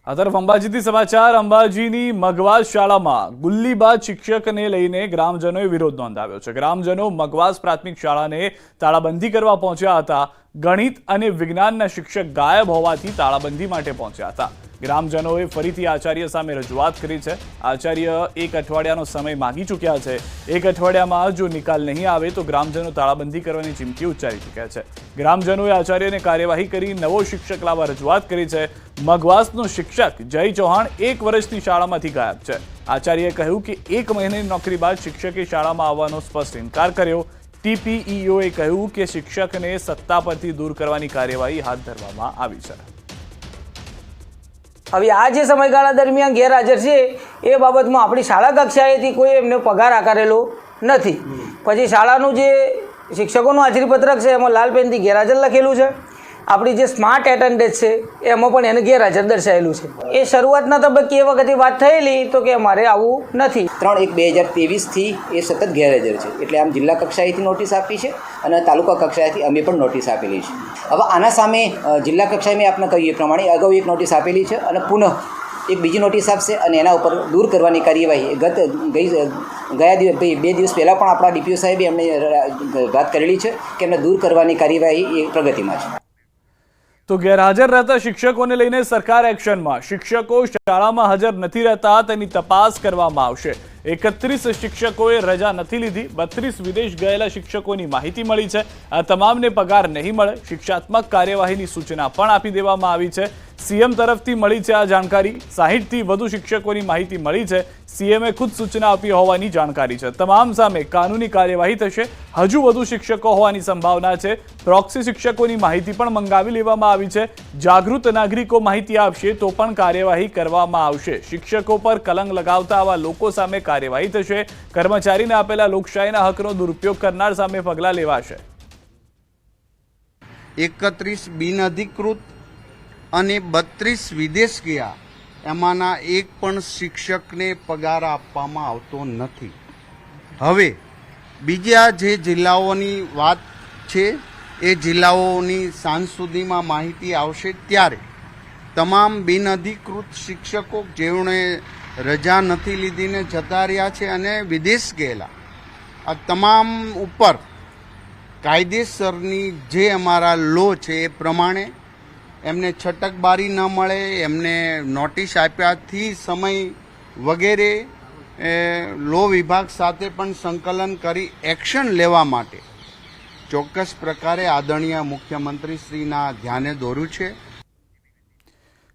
આ તરફ અંબાજીથી સમાચાર અંબાજીની મગવાસ શાળામાં ગુલ્લીબાજ શિક્ષકને લઈને ગ્રામજનોએ વિરોધ નોંધાવ્યો છે। ગ્રામજનો મગવાસ પ્રાથમિક શાળાને તાળાબંધી કરવા પહોંચ્યા હતા। ગણિત અને વિજ્ઞાનના શિક્ષક ગાયબ હોવાથી તાળાબંધી માટે પહોંચ્યા હતા। ગ્રામજનોએ ફરીથી આચાર્ય સામે રજૂઆત કરી છે। આચાર્ય એક અઠવાડિયાનો સમય માંગી ચૂક્યા છે। એક અઠવાડિયામાં જો નિકાલ નહીં આવે તો ગ્રામજનો તાળાબંધી કરવાની ચીમકી ઉચ્ચારી ચૂક્યા છે। ગ્રામજનોએ આચાર્યને કાર્યવાહી કરી નવો શિક્ષક લાવવા રજૂઆત કરી છે। મગવાસનો શિક્ષક જય ચૌહાણ 1 વર્ષથી શાળામાંથી ગાયબ છે। આચાર્યએ કહ્યું કે 1 મહિનાની નોકરી બાદ શિક્ષકે શાળામાં આવવાનો સ્પષ્ટ ઇનકાર કર્યો। ટીપીઈઓએ કહ્યું કે શિક્ષકને સત્તા પરથી દૂર કરવાની કાર્યવાહી હાથ ધરવામાં આવી છે। હવે આ જે સમયગાળા દરમિયાન ગેરહાજર છે એ બાબતમાં આપણી શાળા કક્ષાએથી કોઈ એમને પગાર આકારેલો નથી। પછી શાળાનું જે શિક્ષકોનું હાજરીપત્રક છે એમાં લાલ પેનથી ગેરહાજર લખેલું છે। આપણી જે સ્માર્ટ એટેન્ડન્સ છે એમાં પણ એને ગેરહાજર દર્શાવેલું છે। એ શરૂઆતના તબક્કે એ વખતે વાત થયેલી તો કે અમારે આવું નથી। 3/1/2023થી એ સતત ગેરહાજર છે, એટલે આમ જિલ્લા કક્ષાએથી નોટિસ આપી છે અને તાલુકા કક્ષાએથી અમે પણ નોટિસ આપેલી છે। હવે આના સામે જિલ્લા કક્ષાએ મેં આપને કહ્યું એ પ્રમાણે અગાઉ એક નોટિસ આપેલી છે અને પુનઃ એક બીજી નોટિસ આપશે અને એના ઉપર દૂર કરવાની કાર્યવાહી ગયા 2 દિવસ પહેલાં પણ આપણા ડીપીઓ સાહેબે એમને વાત કરેલી છે કે એમને દૂર કરવાની કાર્યવાહી એ પ્રગતિમાં છે। તો ગેરહાજર રહેતા શિક્ષકોને લઈને સરકાર એક્શનમાં। શિક્ષકો શાળામાં હાજર નથી રહેતા તેની તપાસ કરવામાં આવશે। 31 શિક્ષકોએ રજા નથી લીધી। 32 વિદેશ ગયેલા શિક્ષકોની માહિતી મળી છે। આ તમામને પગાર નહીં મળે। શિક્ષાત્મક કાર્યવાહીની સૂચના પણ આપી દેવામાં આવી છે। સીએમ તરફથી મળી છે આ જાણકારી। 60થી વધુ શિક્ષકોની માહિતી મળી છે। સીએમએ ખુદ સૂચના આપી હોવાની જાણકારી છે। તમામ સામે કાનૂની કાર્યવાહી થશે। હજુ વધુ શિક્ષકો હોવાની સંભાવના છે। પ્રોક્સી શિક્ષકોની માહિતી પણ મંગાવી લેવામાં આવી છે। જાગૃત નાગરિકો માહિતી આપશે તો પણ કાર્યવાહી કરવામાં આવશે। શિક્ષકો પર કલંક લગાવતા આવા લોકો સામે કાર્યવાહી થશે। કર્મચારીને આપેલા લોકશાહીના હકનો દુરુપયોગ કરનાર સામે પગલાં લેવાશે। 31 બિનઅધિકૃત અને 32 વિદેશ ગયા, એમાંના એક પણ શિક્ષકને પગાર આપવામાં આવતો નથી। હવે બીજા જે જિલ્લાઓની વાત છે એ જિલ્લાઓની સાંજ સુધીમાં માહિતી આવશે ત્યારે તમામ બિનઅધિકૃત શિક્ષકો જેમણે રજા નથી લીધીને જતા રહ્યા છે અને વિદેશ ગયેલા, આ તમામ ઉપર કાયદેસરની જે અમારા લો છે એ પ્રમાણે એમને છટકબારી ન મળે, એમને નોટિસ આપ્યાથી સમય વગેરે લો વિભાગ સાથે પણ સંકલન કરી એક્શન લેવા માટે ચોક્કસ પ્રકારે આદરણીય મુખ્યમંત્રીશ્રીના ધ્યાને દોર્યું છે।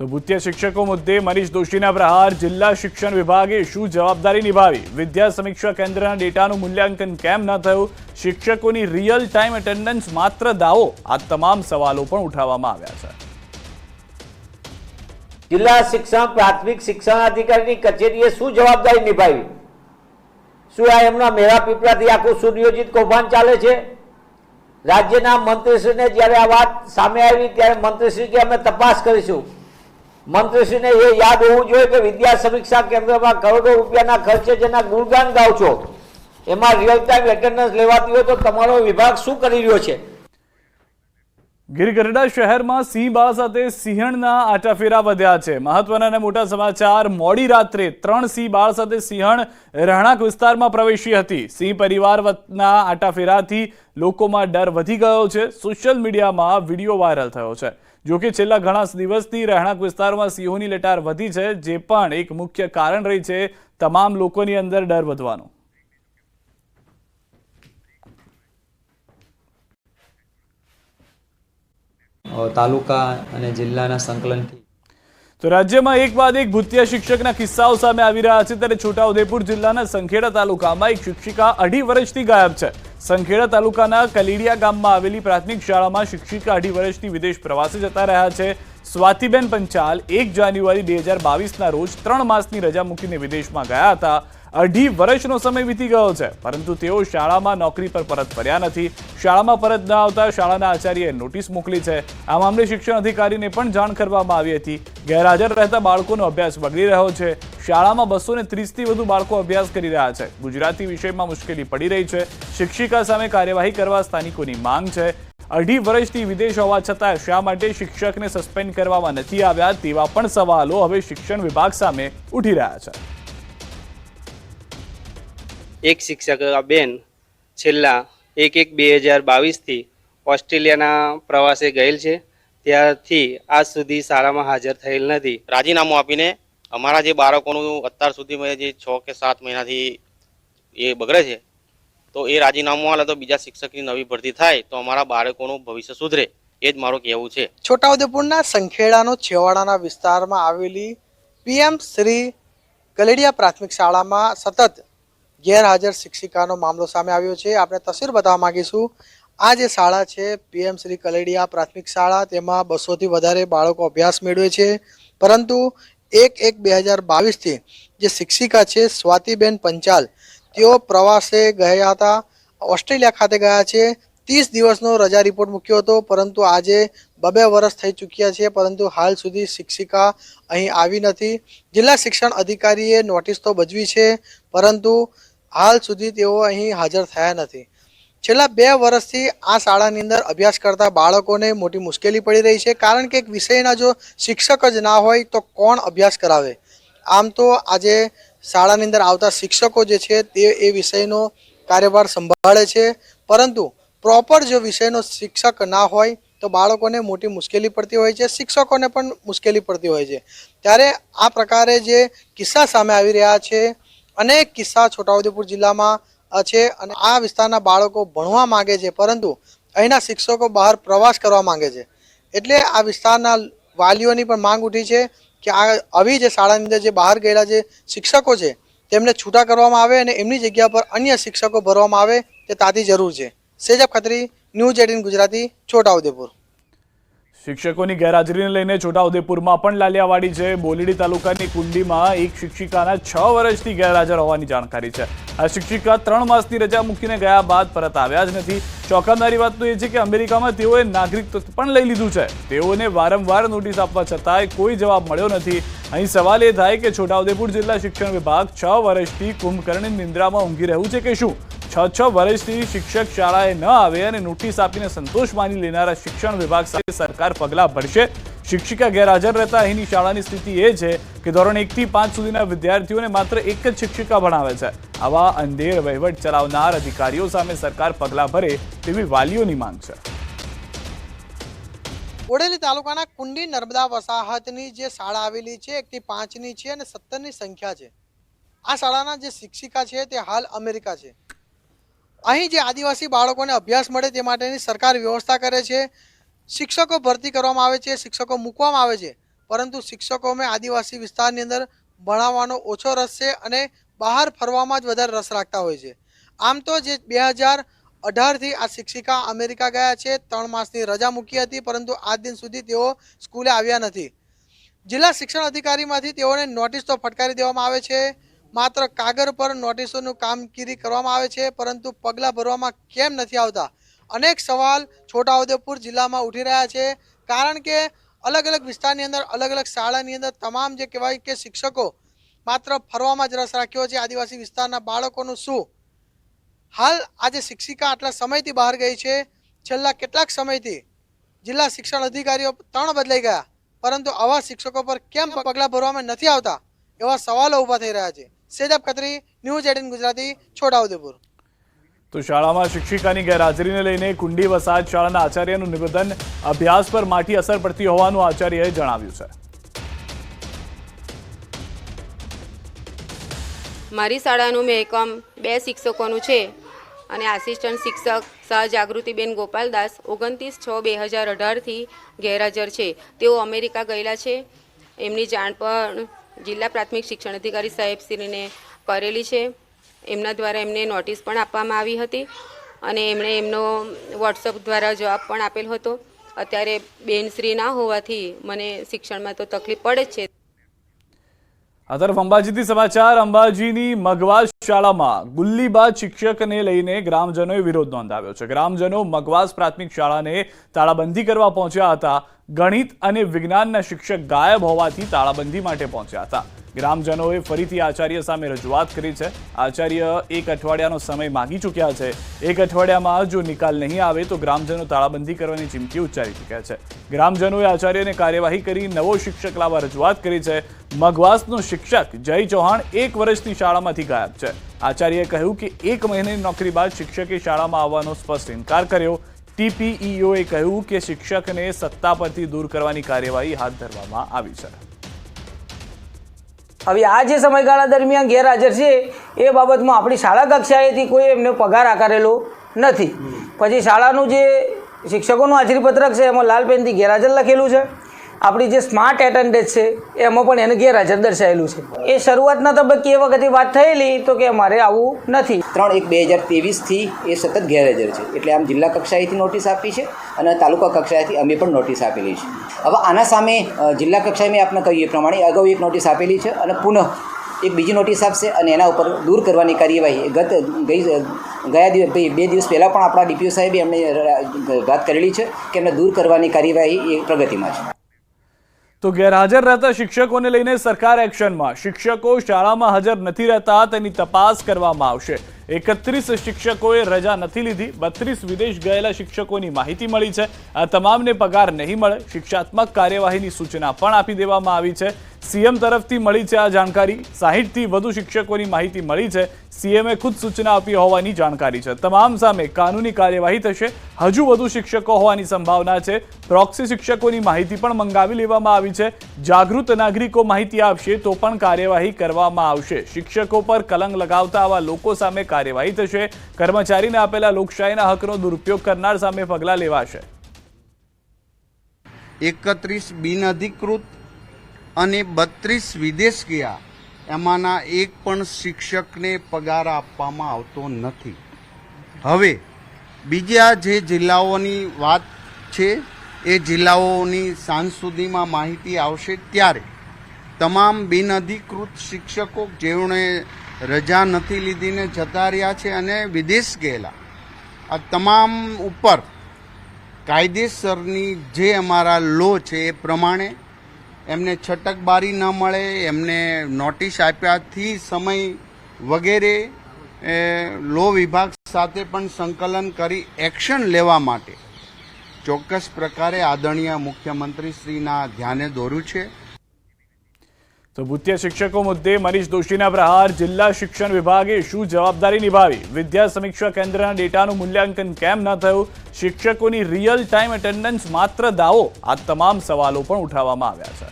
તો ભૂતિયા શિક્ષકો મુદ્દે મનીષ દોશીના પ્રહાર। જિલ્લા શિક્ષણ વિભાગે શું જવાબદારી નિભાવી? વિદ્યા સમીક્ષા કેન્દ્રના ડેટાનું મૂલ્યાંકન કેમ ન થયું? શિક્ષકોની રિયલ ટાઈમ એટેન્ડન્સ માત્ર દાવો? આ તમામ સવાલો પણ ઉઠાવવામાં આવ્યા છે। જિલ્લા શિક્ષણ પ્રાથમિક શિક્ષણાધિકારીની કચેરીએ શું જવાબદારી નિભાવી? શું આ એમના મેળા પીપળાથી આખું સુનિયોજિત કૌભાંડ ચાલે છે? રાજ્યના મંત્રીશ્રીને જ્યારે આ વાત સામે આવી ત્યારે મંત્રીશ્રી કે અમે તપાસ કરીશું। મંત્રીશ્રીને એ યાદ હોવું જોઈએ કે વિદ્યા સમીક્ષા કેન્દ્રમાં કરોડો રૂપિયાના ખર્ચે જેના ગુણગાન ગાવ છો એમાં રિયલ ટાઈમ એટેન્ડન્સ લેવાતી હોય તો તમારો વિભાગ શું કરી રહ્યો છે? ગીર ગઢડા શહેરમાં સિંહ બાળ સાથે સિંહણના આટાફેરા વધ્યા છે। મહત્વના અને મોટા સમાચાર। મોડી રાત્રે 3 સિંહ બાળ સાથે સિંહણ રહેણાંક વિસ્તારમાં પ્રવેશી હતી। સિંહ પરિવારના આટાફેરાથી લોકોમાં ડર વધી ગયો છે। સોશિયલ મીડિયામાં વિડીયો વાયરલ થયો છે। જોકે છેલ્લા ઘણા દિવસથી રહેણાંક વિસ્તારમાં સિંહોની લટાર વધી છે, જે પણ એક મુખ્ય કારણ રહી છે તમામ લોકોની અંદર ડર વધવાનો। તાલુકા અને જિલ્લાના સંકલનથી તો રાજ્યમાં એક બાદ એક ભૂતિયા શિક્ષકના કિસ્સાઓ સામે આવી રહ્યા છે। ત્યારે છોટાઉદેપુર જિલ્લાના સંખેડા તાલુકામાં એક શિક્ષિકા 2.5 વર્ષથી ગાયબ છે। સંખેડા તાલુકાના કલીડિયા ગામમાં આવેલી પ્રાથમિક શાળામાં શિક્ષિકા 2.5 વર્ષથી વિદેશ પ્રવાસે જતા રહ્યા છે। સ્વાતિબેન પંચાલ 1 જાન્યુઆરી 2022ના રોજ 3 માસની રજા મૂકીને વિદેશમાં ગયા હતા। 2.5 વર્ષનો સમય વીતી ગયો છે, પરંતુ તેઓ શાળામાં નોકરી પર પરત ફર્યા નથી। શાળામાં પરત ન આવતા શાળાના આચાર્યએ નોટિસ મોકલી છે। આ મામલે શિક્ષણ અધિકારીને પણ જાણ કરવામાં આવી હતી। ગેરહાજર રહેતા બાળકોનો અભ્યાસ બગડી રહ્યો છે। શાળામાં 230થી વધુ બાળકો અભ્યાસ કરી રહ્યા છે। ગુજરાતી વિષયમાં મુશ્કેલી પડી રહી છે। શિક્ષિકા સામે કાર્યવાહી કરવા સ્થાનિકોની માંગ છે। 2.5 વર્ષથી વિદેશ હોવા છતાં શા માટે શિક્ષકને સસ્પેન્ડ કરવામાં નથી આવ્યા તેવા પણ સવાલો હવે શિક્ષણ વિભાગ સામે ઉઠી રહ્યા છે. એક શિક્ષક બેન છેલ્લા 1/1/2022 ઓસ્ટ્રેલિયાના પ્રવાસે ગયેલ છે. ત્યારથી આજ સુધી શાળામાં હાજર થયેલ નથી. રાજીનામું આપીને અમારા જે બાળકોનું અત્યાર સુધીમાં જે 6 કે 7 મહિનાથી એ બગડે છે તો એ રાજીનામું આલે તો બીજા શિક્ષકની નવી ભરતી થાય તો અમારા બાળકોનું ભવિષ્ય સુધરે, એ જ મારું કહેવું છે. છોટાઉદેપુરના સંખેડાનો છેવાડાના વિસ્તારમાં આવેલી PM શ્રી કલેડિયા પ્રાથમિક શાળામાં સતત ગેરહાજર શિક્ષિકાનો મામલો સામે આવ્યો છે. આપણે તસવીર બતાવવા માંગીશું. આ જે શાળા છે PM શ્રી કલેડિયા પ્રાથમિક શાળા, તેમાં 200થી વધારે બાળકો અભ્યાસ મેળવે છે. પરંતુ 1/1/2022થી જે શિક્ષિકા છે સ્વાતિબેન પંચાલ, તેઓ પ્રવાસે ગયા હતા, ઓસ્ટ્રેલિયા ખાતે ગયા છે. 30 દિવસનો રજા રિપોર્ટ મૂક્યો હતો, પરંતુ આજે 2 વર્ષ થઈ ચૂક્યા છે, પરંતુ હાલ સુધી શિક્ષિકા અહીં આવી નથી. જિલ્લા શિક્ષણ અધિકારીએ નોટિસ તો બજવી છે, પરંતુ હાલ સુધી તેઓ અહીં હાજર થયા નથી. છેલ્લા 2 વર્ષથી આ શાળાની અંદર અભ્યાસ કરતા બાળકોને મોટી મુશ્કેલી પડી રહી છે, કારણ કે એક વિષયના જો શિક્ષક જ ના હોય તો કોણ અભ્યાસ કરાવે. આમ તો આજે શાળાની અંદર આવતા શિક્ષકો જે છે તે એ વિષયનો કાર્યભાર સંભાળે છે, પરંતુ પ્રોપર જો વિષયનો શિક્ષક ના હોય તો બાળકોને મોટી મુશ્કેલી પડતી હોય છે, શિક્ષકોને પણ મુશ્કેલી પડતી હોય છે. ત્યારે આ પ્રકારે જે કિસ્સા સામે આવી રહ્યા છે, અનેક કિસ્સા છોટાઉદેપુર જિલ્લામાં છે, અને આ વિસ્તારના બાળકો ભણવા માંગે છે, પરંતુ અહીંના શિક્ષકો બહાર પ્રવાસ કરવા માંગે છે. એટલે આ વિસ્તારના વાલીઓની પણ માંગ ઉઠી છે કે આવી જે શાળાની અંદર જે બહાર ગયેલા જે શિક્ષકો છે તેમને છૂટા કરવામાં આવે અને એમની જગ્યા પર અન્ય શિક્ષકો ભરવામાં આવે તે તાતી જરૂર છે. સેજબ ખત્રી, ન્યૂઝ 18 ગુજરાતી, છોટાઉદેપુર. શિક્ષકોની ગેરહાજરીને લઈને છોટાઉદેપુરમાં પણ લાલિયાવાડી છે. બોલીડી તાલુકાની કુંડીમાં એક શિક્ષિકાના 6 વર્ષથી ગેરહાજર હોવાની જાણકારી છે. આ શિક્ષિકા 3 માસની રજા મૂકીને ગયા બાદ પરત આવ્યા જ નથી. ચોંકાવનારી વાત તો એ છે કે અમેરિકામાં તેઓએ નાગરિકત્વ પણ લઈ લીધું છે. તેઓને વારંવાર નોટિસ આપવા છતાંય કોઈ જવાબ મળ્યો નથી. અહીં સવાલ એ થાય કે છોટાઉદેપુર જિલ્લા શિક્ષણ વિભાગ 6 વર્ષથી કુંભકર્ણની નિંદ્રામાં ઊંઘી રહ્યું છે કે શું? 6 વર્ષથી શિક્ષક શાળાએ ન આવે અને નોટિસ આપીને સંતોષ માની લેનારા શિક્ષણ વિભાગ સાથે સરકાર પગલાં ભરશે. શિક્ષિકા ગેરહાજર રહેતા અહીંની શાળાની સ્થિતિ એ છે કે ધોરણ 1 થી 5 સુધીના વિદ્યાર્થીઓને માત્ર એક જ શિક્ષિકા ભણાવે છે. આવા અંધેર વહીવટ ચલાવનાર અધિકારીઓ સામે સરકાર પગલાં ભરે તેવી વાલીઓની માંગ છે. બોડેલી તાલુકાના કુંડી નર્મદા વસાહતની જે શાળા આવેલી છે 1 થી 5ની છે અને 17ની સંખ્યા છે. આ શાળાના જે શિક્ષિકા છે તે હાલ અમેરિકા છે. અહીં જે આદિવાસી બાળકોને અભ્યાસ મળે તે માટેની સરકાર વ્યવસ્થા કરે છે. શિક્ષકો ભરતી કરવામાં આવે છે, શિક્ષકો મૂકવામાં આવે છે, પરંતુ શિક્ષકોમાં આદિવાસી વિસ્તારની અંદર ભણાવવાનો ઓછો રસ છે અને બહાર ફરવામાં જ વધારે રસ રાખતા હોય છે. આમ તો જે 2018થી આ શિક્ષિકા અમેરિકા ગયા છે, 3 માસની રજા મૂકી હતી, પરંતુ આજ દિન સુધી તેઓ સ્કૂલે આવ્યા નથી. જિલ્લા શિક્ષણ અધિકારીમાંથી તેઓને નોટિસ તો ફટકારી દેવામાં આવે છે. માત્ર કાગળ પર નોટિસોનું કામગીરી કરવામાં આવે છે, પરંતુ પગલાં ભરવામાં કેમ નથી આવતા? અનેક સવાલ છોટાઉદેપુર જિલ્લામાં ઉઠી રહ્યા છે, કારણ કે અલગ અલગ વિસ્તારની અંદર અલગ અલગ શાળાની અંદર તમામ જે કહેવાય કે શિક્ષકો માત્ર ફરવામાં જ રસ રાખ્યો છે. આદિવાસી વિસ્તારના બાળકોનું શું હાલ? આજે શિક્ષિકા આટલા સમયથી બહાર ગઈ છે, છેલ્લા કેટલાક સમયથી જિલ્લા શિક્ષણ અધિકારીઓ 3 બદલાઈ ગયા, પરંતુ આવા શિક્ષકો પર કેમ પગલાં ભરવામાં નથી આવતા એવા સવાલો ઊભા થઈ રહ્યા છે. સેજબ ખત્રી, ન્યૂઝ 18 ગુજરાતી, છોટાઉદેપુર. તો શાળામાં શિક્ષિકાની ગેરહાજરીને લઈને કુંડી વસાહત શાળાના આચાર્યનું નિવેદન, અભ્યાસ પર માઠી અસર પડતી હોવાનું આચાર્યએ જણાવ્યું છે. મારી શાળાનું મહેકમ 2 શિક્ષકોનું છે અને આસિસ્ટન્ટ શિક્ષક સહજાગૃતિબેન ગોપાલદાસ 29/6/2018થી ગેરહાજર છે. તેઓ અમેરિકા ગયેલા છે. એમની જાણ પણ જિલ્લા પ્રાથમિક શિક્ષણ અધિકારી સાહેબશ્રીને કરેલી છે. એમના દ્વારા એમને નોટિસ પણ આપવામાં આવી હતી અને એમણે એમનો વોટ્સઅપ દ્વારા જવાબ પણ આપેલ હતો. અત્યારે બેનશ્રી ના હોવાથી મને શિક્ષણમાં તો તકલીફ પડે જ છે. આ તરફ અંબાજીથી સમાચાર. અંબાજીની મગવાસ શાળામાં ગુલ્લીબાજ શિક્ષકને લઈને ગ્રામજનોએ વિરોધ નોંધાવ્યો છે. ગ્રામજનો મગવાસ પ્રાથમિક શાળાને તાળાબંધી કરવા પહોંચ્યા હતા. ગણિત અને વિજ્ઞાનના શિક્ષક ગાયબ હોવાથી તાળાબંધી માટે પહોંચ્યા હતા. ગ્રામજનોએ ફરીથી આચાર્ય સામે રજૂઆત કરી છે. આચાર્ય 1 અઠવાડિયાનો સમય માંગી ચૂક્યા છે. 1 અઠવાડિયામાં જો નિકાલ નહીં આવે તો ગ્રામજનો તાળાબંધી કરવાની ચીમકી ઉચ્ચારી ચૂક્યા છે. ગ્રામજનોએ આચાર્યને કાર્યવાહી કરી નવો શિક્ષક લાવવા રજૂઆત કરી છે. મગવાસનો શિક્ષક જય ચૌહાણ 1 વર્ષથી શાળામાંથી ગાયબ છે. આચાર્યએ કહ્યું કે 1 મહિનાની નોકરી બાદ શિક્ષકે શાળામાં આવવાનો સ્પષ્ટ ઇનકાર કર્યો. TPEOએ કહ્યું કે શિક્ષકને સત્તા પરથી દૂર કરવાની કાર્યવાહી હાથ ધરવામાં આવી છે. હવે આ જે સમયગાળા દરમિયાન ગેરહાજર છે એ બાબતમાં આપણી શાળા કક્ષાએથી કોઈ એમને પગાર આકારેલો નથી. પછી શાળાનું જે શિક્ષકોનું હાજરીપત્રક છે એમાં લાલ પેનથી ગેરહાજર લખેલું છે. આપણી જે સ્માર્ટ એટેન્ડન્સ છે એમાં પણ એને ગેરહાજર દર્શાવેલું છે. એ શરૂઆતના તબક્કે એ વખતે વાત થયેલી તો કે અમારે આવું નથી. 3/1/2023થી એ સતત ગેરહાજર છે. એટલે આમ જિલ્લા કક્ષાએથી નોટિસ આપી છે અને તાલુકા કક્ષાએથી અમે પણ નોટિસ આપેલી છે. હવે આના સામે જિલ્લા કક્ષાએ મેં આપને કહ્યું એ પ્રમાણે અગાઉ એક નોટિસ આપેલી છે અને પુનઃ એક બીજી નોટિસ આપશે અને એના ઉપર દૂર કરવાની કાર્યવાહી ગયા 2 દિવસ પહેલાં પણ આપણા DPO સાહેબે એમને વાત કરેલી છે કે એમને દૂર કરવાની કાર્યવાહી એ પ્રગતિમાં છે. તો ગેરહાજર રહેતા શિક્ષકોને લઈને સરકાર એક્શનમાં. શિક્ષકો શાળામાં હાજર નથી રહેતા તેની તપાસ કરવામાં આવશે. 31 શિક્ષકોએ રજા નથી લીધી. 32 વિદેશ ગયેલા શિક્ષકોની માહિતી મળી છે. આ તમામને પગાર નહીં મળે. શિક્ષાત્મક કાર્યવાહીની સૂચના પણ આપી દેવામાં આવી છે. CM તરફથી મળી છે આ જાણકારી. 60થી વધુ શિક્ષકોની માહિતી મળી છે. CMએ ખુદ સૂચના આપી હોવાની જાણકારી છે. તમામ સામે કાનૂની કાર્યવાહી થશે. હજુ વધુ શિક્ષકો હોવાની સંભાવના છે. પ્રોક્સી શિક્ષકોની માહિતી પણ મંગાવી લેવામાં આવી છે. જાગૃત નાગરિકો માહિતી આપશે તો પણ કાર્યવાહી કરવામાં આવશે. શિક્ષકો પર કલંક લગાવતા આવા લોકો સામે કાર્યવાહી થશે. કર્મચારીને આપેલા લોકશાહીના હકનો દુરુપયોગ કરનાર સામે પગલાં લેવાશે. 31 બિનઅધિકૃત અને 32 વિદેશ ગયા એમાંના એક પણ શિક્ષકને પગાર આપવામાં આવતો નથી. હવે બીજા જે જિલ્લાઓની વાત છે એ જિલ્લાઓની સાંજ સુધીમાં માહિતી આવશે ત્યારે તમામ બિનઅધિકૃત શિક્ષકો જેઓને રજા નથી લીધીને જતા રહ્યા છે અને વિદેશ ગયેલા આ તમામ ઉપર કાયદેસરની જે અમારા લો છે એ પ્રમાણે એમને છટકબારી ન મળે, એમને નોટિસ આપ્યાથી સમય વગેરે લો વિભાગ સાથે પણ સંકલન કરી એક્શન લેવા માટે ચોક્કસ પ્રકારે આદરણીય મુખ્યમંત્રીશ્રીના ધ્યાને દોર્યું છે. તો ભૂતિયા શિક્ષકો મુદ્દે મનીષ દોશીના પ્રહાર. જિલ્લા શિક્ષણ વિભાગે શું જવાબદારી નિભાવી? વિદ્યા સમીક્ષા કેન્દ્રના ડેટાનું મૂલ્યાંકન કેમ ન થયું? શિક્ષકોની રિયલ ટાઈમ એટેન્ડન્સ માત્ર દાવો? આ તમામ સવાલો પણ ઉઠાવવામાં આવ્યા છે.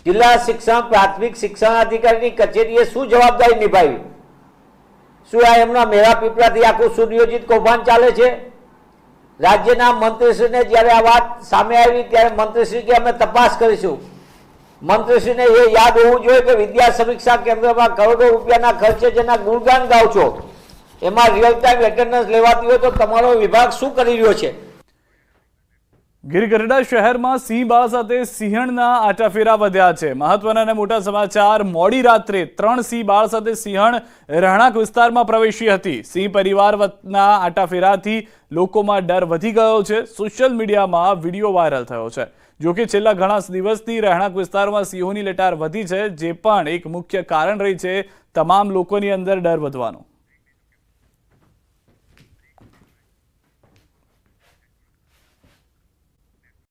જિલ્લા શિક્ષણ પ્રાથમિક શિક્ષણાધિકારીની કચેરીએ શું જવાબદારી નિભાવી? શું આ એમના મેળા પીપળાથી આખું સુનિયોજિત કૌભાંડ ચાલે છે? રાજ્યના મંત્રીશ્રીને જ્યારે આ વાત સામે આવી ત્યારે મંત્રીશ્રી કે અમે તપાસ કરીશું. મંત્રીશ્રીને એ યાદ હોવું જોઈએ કે વિદ્યા સમીક્ષા કેન્દ્રમાં કરોડો રૂપિયાના ખર્ચે જેના ગુણગાન ગાવ છો એમાં રિયલ ટાઈમ એટેન્ડન્સ લેવાતી હોય તો તમારો વિભાગ શું કરી રહ્યો છે? ગીર ગઢડા શહેરમાં સિંહ બાળ સાથે સિંહણના આટાફેરા વધ્યા છે. મહત્વના અને મોટા સમાચાર. મોડી રાત્રે 3 સિંહ બાળ સાથે સિંહણ રહેણાંક વિસ્તારમાં પ્રવેશી હતી. સિંહ પરિવારના આટાફેરાથી લોકોમાં ડર વધી ગયો છે. સોશિયલ મીડિયામાં વિડીયો વાયરલ થયો છે. જોકે છેલ્લા ઘણા દિવસથી રહેણાંક વિસ્તારમાં સિંહોની લટાર વધી છે, જે પણ એક મુખ્ય કારણ રહી છે તમામ લોકોની અંદર ડર વધવાનું.